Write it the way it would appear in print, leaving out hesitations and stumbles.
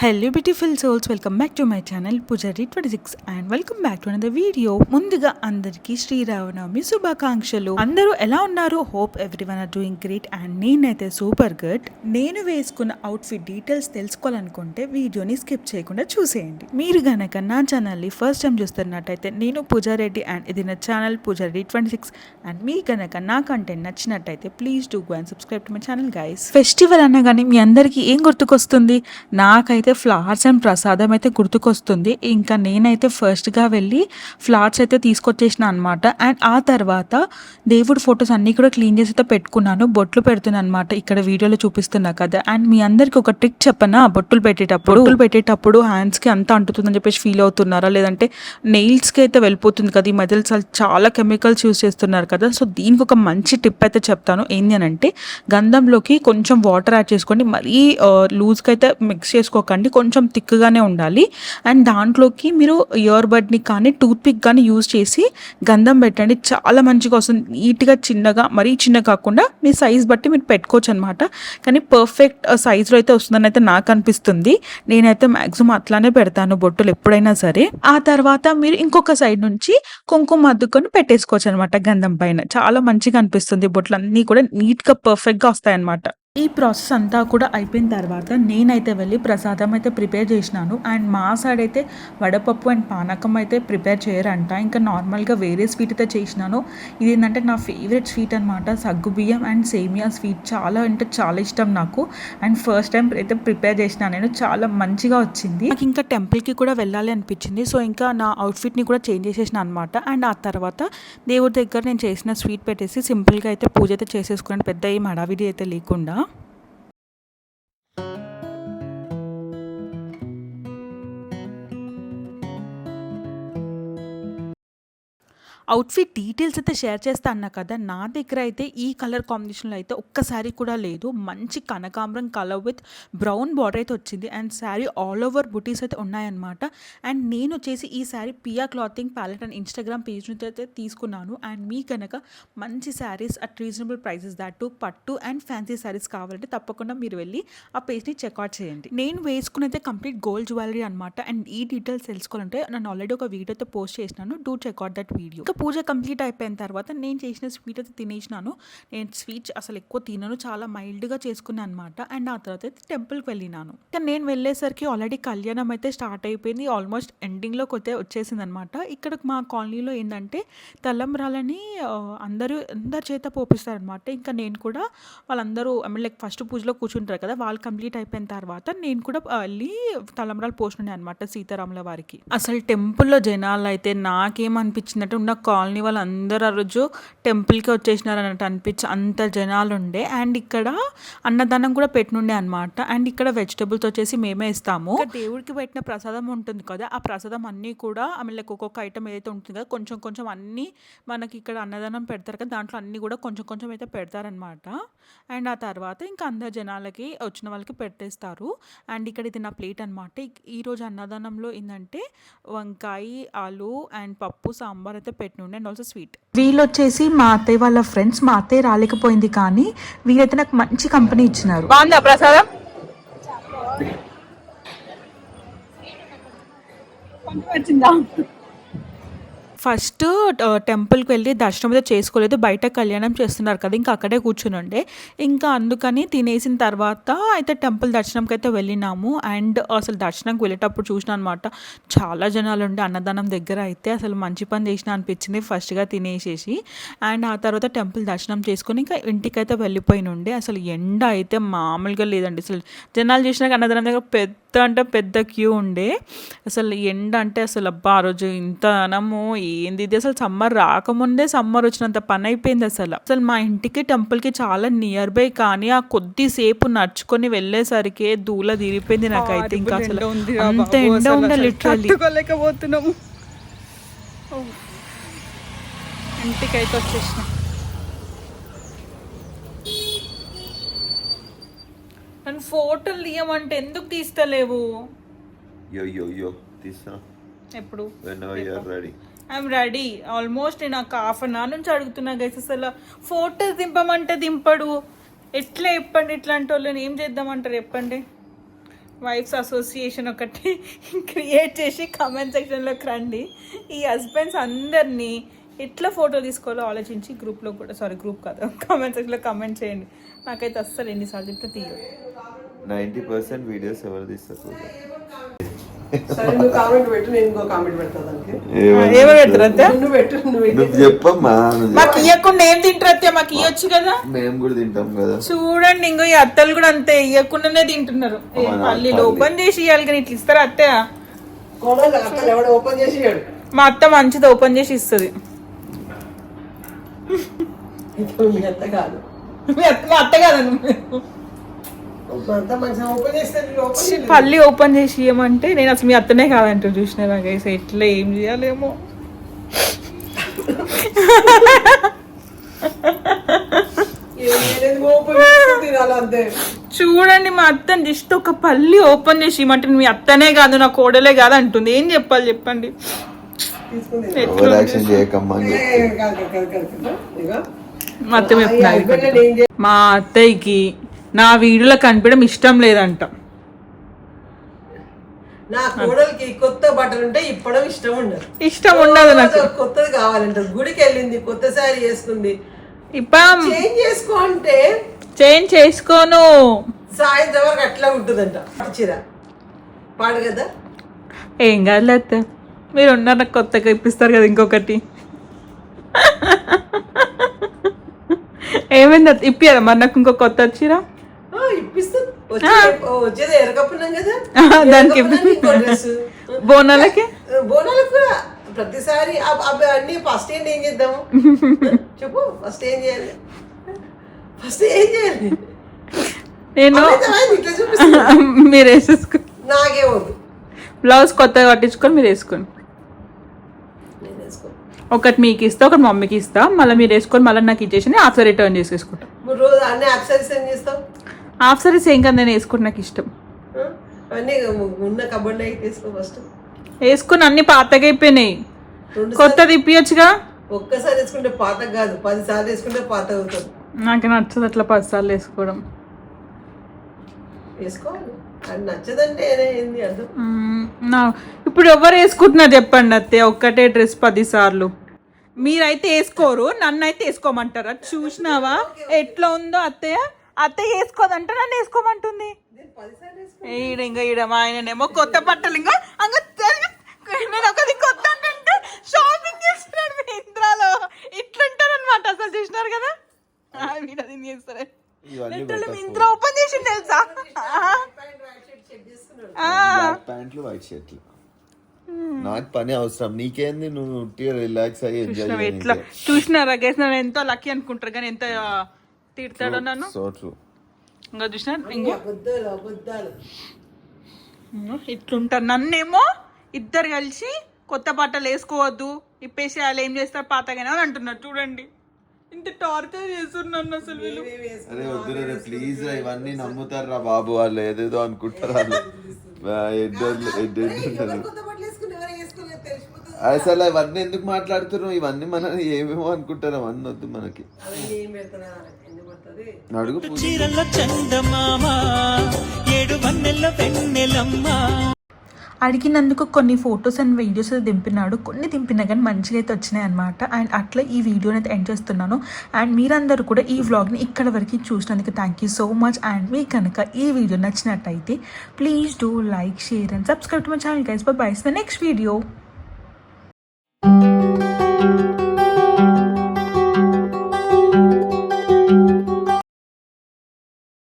Hello beautiful souls, welcome back to my channel Pujari 26 and welcome back to another video. ముందుగా అందరికీ శ్రీరామనవమి శుభాకాంక్షలు. అందరూ ఎలా ఉన్నారు? Hope everyone are doing great and నేనైతే సూపర్ గుడ్. నేను వేసుకున్న అవుట్ఫిట్ డీటెయిల్స్ తెలుసుకోవాలనుకుంటే వీడియోని స్కిప్ చేయకుండా చూసేయండి. మీరు గనక నా ఛానల్ని ఫస్ట్ టైం చూస్తున్నట్టయితే నేను పూజారెడ్డి అండ్ ఇది నా ఛానల్ పూజారెడ్డి 26 అండ్ మీ గనక నా కంటెంట్ నచ్చినట్టయితే please do go and subscribe to my channel guys. Festival అనగానే మీ అందరికీ ఏం గుర్తుకొస్తుంది? నాకైతే ఫ్లవర్స్ అండ్ ప్రసాదం అయితే గుర్తుకొస్తుంది. ఇంకా నేనైతే ఫస్ట్గా వెళ్ళి ఫ్లవర్స్ అయితే తీసుకొచ్చేసిన అనమాట. అండ్ ఆ తర్వాత దేవుడి ఫొటోస్ అన్నీ కూడా క్లీన్ చేసి అయితే పెట్టుకున్నాను. బొట్లు పెడుతున్నాను అనమాట, ఇక్కడ వీడియోలో చూపిస్తున్నా కదా. అండ్ మీ అందరికి ఒక ట్రిక్ చెప్పనా, బొట్టులు పెట్టేటప్పుడు హ్యాండ్స్కి అంతా అంటుతుందని చెప్పేసి ఫీల్ అవుతున్నారా? లేదంటే నెయిల్స్కి అయితే వెళ్ళిపోతుంది కదా, ఈ మధ్యలో చాలా కెమికల్స్ యూస్ చేస్తున్నారు కదా. సో దీనికి ఒక మంచి టిప్ అయితే చెప్తాను. ఏంటి అని అంటే, గంధంలోకి కొంచెం వాటర్ యాడ్ చేసుకోండి. మరీ లూజ్గా అయితే మిక్స్ చేసుకోకండి, కొంచెం థిక్గానే ఉండాలి. అండ్ దాంట్లోకి మీరు ఇయర్ బడ్ని కానీ టూత్ పిక్ కానీ యూజ్ చేసి గంధం పెట్టండి, చాలా మంచిగా వస్తుంది. నీట్గా చిన్నగా, మరీ చిన్నగా కాకుండా మీ సైజ్ బట్టి మీరు పెట్టుకోవచ్చు అనమాట. కానీ పర్ఫెక్ట్ సైజ్లో అయితే వస్తుందని అయితే నాకు అనిపిస్తుంది. నేనైతే మ్యాక్సిమం అట్లానే పెడతాను బొట్టులు ఎప్పుడైనా సరే. ఆ తర్వాత మీరు ఇంకొక సైడ్ నుంచి కుంకుమ అద్దుకొని పెట్టేసుకోవచ్చు అనమాట గంధం పైన. చాలా మంచిగా అనిపిస్తుంది, బొట్లు అన్నీ కూడా నీట్గా పర్ఫెక్ట్గా వస్తాయన్నమాట. ఈ ప్రాసెస్ అంతా కూడా అయిపోయిన తర్వాత నేనైతే వెళ్ళి ప్రసాదం అయితే ప్రిపేర్ చేసినాను. అండ్ మా సైడ్ అయితే వడపప్పు అండ్ పానకం అయితే ప్రిపేర్ చేయరంట, ఇంకా నార్మల్గా వేరే స్వీట్ అయితే చేసినాను. ఇది ఏంటంటే నా ఫేవరెట్ స్వీట్ అనమాట, సగ్గుబియ్యం అండ్ సేమియా స్వీట్. చాలా అంటే చాలా ఇష్టం నాకు. అండ్ ఫస్ట్ టైం అయితే ప్రిపేర్ చేసినాను నేను, చాలా మంచిగా వచ్చింది. నాకు ఇంకా టెంపుల్కి కూడా వెళ్ళాలి అనిపించింది. సో ఇంకా నా అవుట్ఫిట్ని కూడా చేంజ్ చేసేసిన అనమాట. అండ్ ఆ తర్వాత దేవుడి దగ్గర నేను చేసిన స్వీట్ పెట్టేసి సింపుల్గా అయితే పూజ అయితే చేసేసుకున్నాను, పెద్ద ఏం హడావిడి అయితే లేకుండా. అవుట్ఫిట్ డీటెయిల్స్ అయితే షేర్ చేస్తా అన్నా కదా, నా దగ్గర అయితే ఈ కలర్ కాంబినేషన్లో అయితే ఒక్కసారి కూడా లేదు. మంచి కనకాంబరం కలర్ విత్ బ్రౌన్ బార్డర్ అయితే వచ్చింది. అండ్ శారీ ఆల్ ఓవర్ బుటీస్ అయితే ఉన్నాయన్నమాట. అండ్ నేను వచ్చేసి ఈ sari Piya clothing palette and Instagram page నుంచి అయితే తీసుకున్నాను. అండ్ మీ కనుక మంచి శారీస్ అట్ రీజనబుల్ ప్రైసెస్ దాటు పట్టు అండ్ ఫ్యాన్సీ శారీస్ కావాలంటే తప్పకుండా మీరు వెళ్ళి ఆ పేజ్ని చెక్అవుట్ చేయండి. నేను వేసుకున్నైతే కంప్లీట్ గోల్డ్ జ్యువెలరీ అనమాట. అండ్ ఈ డీటెయిల్స్ తెలుసుకోవాలంటే నేను ఆల్రెడీ ఒక వీడియో అయితే పోస్ట్ చేసినాను, do check out that video. Puja complete అయిపోయిన తర్వాత నేను చేసిన స్వీట్ అయితే తినేసినాను. నేను స్వీట్స్ అసలు ఎక్కువ తినను, చాలా మైల్డ్గా చేసుకున్నాను అనమాట. అండ్ ఆ తర్వాత అయితే టెంపుల్కి వెళ్ళినాను. కానీ నేను వెళ్ళేసరికి ఆల్రెడీ కళ్యాణం అయితే స్టార్ట్ అయిపోయింది, ఆల్మోస్ట్ ఎండింగ్లోకి అయితే వచ్చేసింది అనమాట. ఇక్కడ మా కాలనీలో ఏంటంటే తలంబ్రాలని అందరి చేత పోపిస్తారనమాట. ఇంకా నేను కూడా వాళ్ళందరూ లైక్ ఫస్ట్ పూజలో కూర్చుంటారు కదా, వాళ్ళు కంప్లీట్ అయిపోయిన తర్వాత నేను కూడా వెళ్ళి తలంబ్రాలు పోస్తుండే అనమాట సీతారాముల వారికి. అసలు టెంపుల్లో జనాలు అయితే నాకేమనిపించిందంటే, ఉన్న కాలనీ వాళ్ళందరూ ఆ రోజు టెంపుల్కి వచ్చేసినారు అన్నట్టు అనిపించి అంత జనాలు ఉండే. అండ్ ఇక్కడ అన్నదానం కూడా పెట్టినుండే అనమాట. అండ్ ఇక్కడ వెజిటబుల్స్ వచ్చేసి మేమే ఇస్తాము. దేవుడికి పెట్టిన ప్రసాదం ఉంటుంది కదా, ఆ ప్రసాదం అన్నీ కూడా లైక్ ఒక్కొక్క ఐటమ్ ఏదైతే ఉంటుంది కదా, కొంచెం కొంచెం అన్నీ మనకి ఇక్కడ అన్నదానం పెడతారు కదా, దాంట్లో అన్నీ కూడా కొంచెం కొంచెం అయితే పెడతారనమాట. అండ్ ఆ తర్వాత ఇంకా అందరు జనాలకి వచ్చిన వాళ్ళకి పెట్టేస్తారు. అండ్ ఇక్కడ ఇది నా ప్లేట్ అనమాట. ఈరోజు అన్నదానంలో ఏంటంటే వంకాయ, ఆలు అండ్ పప్పు, సాంబార్ అయితే పెట్టినుండే అండ్ ఆల్సో స్వీట్. వీళ్ళు వచ్చేసి మా అత్తయ్య వాళ్ళ ఫ్రెండ్స్. మా అత్తయ్య రాలేకపోయింది కానీ వీళ్ళైతే నాకు మంచి కంపెనీ ఇచ్చినారు. బాగుందా ప్రసాదం? ఫస్ట్ టెంపుల్కి వెళ్ళి దర్శనం అయితే చేసుకోలేదు, బయట కళ్యాణం చేస్తున్నారు కదా, ఇంకా అక్కడే కూర్చుని ఉండే. ఇంకా అందుకని తినేసిన తర్వాత అయితే టెంపుల్ దర్శనంకి అయితే వెళ్ళినాము. అండ్ అసలు దర్శనంకి వెళ్ళేటప్పుడు చూసిన అనమాట, చాలా జనాలు ఉండే అన్నదానం దగ్గర. అయితే అసలు మంచి పని చేసిన అనిపించింది ఫస్ట్గా తినేసేసి. అండ్ ఆ తర్వాత టెంపుల్ దర్శనం చేసుకొని ఇంకా ఇంటికైతే వెళ్ళిపోయిన ఉండే. అసలు ఎండ అయితే మామూలుగా లేదండి, అసలు జనాలు చూసినాక అన్నదానం దగ్గర పెద్ద అంటే పెద్ద క్యూ ఉండే. అసలు ఎండ అంటే అసలు అబ్బా ఆ రోజు ఇంత అనము ఏంది ఇది, అసలు సమ్మర్ రాకముందే సమ్మర్ వచ్చినంత పని అయిపోయింది. అసలు మా ఇంటికి టెంపుల్కి చాలా నియర్ బై, కానీ ఆ కొద్దిసేపు నడుచుకొని వెళ్ళేసరికి దూల తీరిపోయింది నాకైతే. ఇంకా అసలు అంత ఎండ ఉండే, లిటరల్లీ తట్టుకోలేకపోతున్నాము. ఇంటికైతే వచ్చేసినాం. నన్ను ఫోటోలు తీయమంటే ఎందుకు తీస్తలేవు? ఎప్పుడు ఐఎమ్ రెడీ ఆల్మోస్ట్. నేను నాకు హాఫ్ అన్ అవర్ నుంచి అడుగుతున్నా గైస్, అసలు ఫోటోస్ దింపమంటే దింపడు. ఎట్లా చెప్పండి, ఇట్లాంటి వాళ్ళని ఏం చేద్దామంటారు చెప్పండి. వైఫ్స్ అసోసియేషన్ ఒకటి క్రియేట్ చేసి కామెంట్ సెక్షన్లోకి రండి. ఈ హస్బెండ్స్ అందరినీ ఎట్లా ఫోటో తీసుకోవాలో ఆలోచించి గ్రూప్లో కూడా గ్రూప్ కాదు కామెంట్ సెక్షన్లో కామెంట్ చేయండి. నాకైతే అస్సలు ఎన్నిసార్లు చెప్తే తీయదు. 90% వీడియోస్ ఎవరు తీస్తారు? నువ్వు చెప్పమ్మా. మాకు ఇవ్వకుండా ఏం తింటారు? మాకు ఇవ్వచ్చు కదా, మేము కూడా తింటాం కదా. చూడండి ఇంకో ఈ అత్తలు కూడా అంతే, ఇవ్వకుండానే తింటున్నారు. పల్లీలు ఓపెన్ చేసి ఇవ్వాలి కానీ ఇట్లా ఇస్తారా అత్తయ్య? మా అత్త మంచిది ఓపెన్ చేసి ఇస్తుంది. మా అత్త కాదండి, పల్లి ఓపెన్ చేసి ఇవ్వమంటే నేను అసలు మీ అత్తనే కాదంటారు. చూసిన నాకైతే ఎట్లా ఏం చేయాలేమో. చూడండి మా అత్తని జస్ట్ ఒక పల్లి ఓపెన్ చేసి ఇవ్వమంటే మీ అత్తనే కాదు నా కోడలే కాదు అంటుంది. ఏం చెప్పాలి చెప్పండి? మా అత్తయ్యకి నా వీడియోలో కనిపించడం ఇష్టం లేదంట. నా కోడలికి కొత్త బట్టలు ఉంటే ఇప్పడం ఇష్టం ఉండదు. నాకు కొత్తది కావాలంట. గుడికి వెళ్ళింది, కొత్త శారీ వేసుకుంది. చేంజ్ చేసుకో అంటే చేంజ్ చేసుకోను. సాయంత్రం వరకు అట్లా ఉంటుందంట చీర. పాడు కదా, ఏం కాదు అత్త, మీరు ఉన్నారు నాకు కొత్తగా ఇప్పిస్తారు కదా ఇంకొకటి. ఏమైంది ఇప్పియారా మరి నాకు ఇంకో కొత్త చీర? వచ్చేది ఎరకప్పున్నాం కదా దానికి బోనాలకి కూడా ప్రతిసారి అన్ని ఫస్ట్ ఏం చేద్దాము చెప్పు? ఫస్ట్ ఏం చేయాలి? నేను మీరు వేసేసుకో. నాకే వద్దు. బ్లౌజ్ కొత్తగా కట్టించుకొని మీరు వేసుకోండి. ఒకటి మీకు ఇస్తా, ఒకటి మమ్మీకి ఇస్తా. మళ్ళీ మీరు వేసుకొని మళ్ళీ నాకు ఇచ్చేసి హాఫ్ సారీ రిటర్న్ చేసేసుకుంటా. రోజు అన్ని హాఫ్ సారీస్ ఏం చేస్తావు? హాఫ్ సారీస్ ఏం కదా, నేను వేసుకుంటే నాకు ఇష్టం. అన్నీ ఉన్న కబడ్డీ తీసుకో ఫస్ట్. వేసుకుని అన్ని పాతగా అయిపోయినాయి, కొత్తది ఇప్పియచ్చుగా. ఒక్కసారి వేసుకుంటే పాత కాదు, 10 సార్లు వేసుకుంటే పాత అవుతుంది. నాకు నచ్చదు అట్లా 10 సార్లు వేసుకోవడం. వేసుకోవాలి, అది నచ్చదంటే ఏంది అర్థం? ఇప్పుడు ఎవరు వేసుకుంటున్నారు చెప్పండి అత్తయ్య? ఒక్కటే డ్రెస్ 10 సార్లు. మీరైతే వేసుకోరు, నన్ను అయితే వేసుకోమంటారా? చూసినావా ఎట్లా ఉందో అత్తయ్య? అత్తయ్య వేసుకోదంట, నన్ను వేసుకోమంటుంది. ఈడ మా ఆయననేమో కొత్త బట్టలు ఇంకా నేను ఒకటి కొత్త అంటే షాపింగ్ చేస్తున్నాడు మీ ఇంద్రాలో. ఇట్లుంటారు అనమాట అసలు. చూసినారు కదా ఇంద్ర ఓపెన్ చేసి తెలుసా? ప్యాంట్లు వైట్ షర్ట్లు. నాకు పని అవసరం, నీకేంది? నువ్వు రిలాక్స్ అయ్యి ఎంజాయ్. ఎట్లా చూసినారా గేస్? నన్ను ఎంతో లక్కీ అనుకుంటారు కానీ ఎంత తిడతాడో నన్ను. ఇంకా చూసినారు ఇట్లుంటారు. నన్నేమో ఇద్దరు కలిసి కొత్త బట్టలు వేసుకోవద్దు, ఇప్పేసేయాలి, ఏం చేస్తారు పాతగానే అని అంటున్నారు. చూడండి ఇంత టార్చర్ చేస్తున్నారు అసలు వీళ్ళు. అరే వద్దురే ప్లీజ్, ఇవన్నీ నమ్ముతారా బాబు? వాళ్ళు ఏదేదో అనుకుంటారు. అసలు ఇవన్నీ ఎందుకు మాట్లాడుతున్నావు? ఇవన్నీ మన ఏమేమో అనుకుంటారు. అవన్నీ వద్దు మనకి. అడుగు. అడిగినందుకు కొన్ని ఫొటోస్ అండ్ వీడియోస్ దింపినాడు. కొన్ని దింపినా కానీ మంచిగా అయితే వచ్చినాయి అనమాట. అండ్ అట్లా ఈ వీడియోని అయితే ఎండ్ చేస్తున్నాను. అండ్ మీరందరూ కూడా ఈ వ్లాగ్ని ఇక్కడ వరకు చూసినందుకు thank you so much. And మీకు కనుక ఈ వీడియో నచ్చినట్టయితే please do like, share and subscribe to my channel guys. By by. Next video.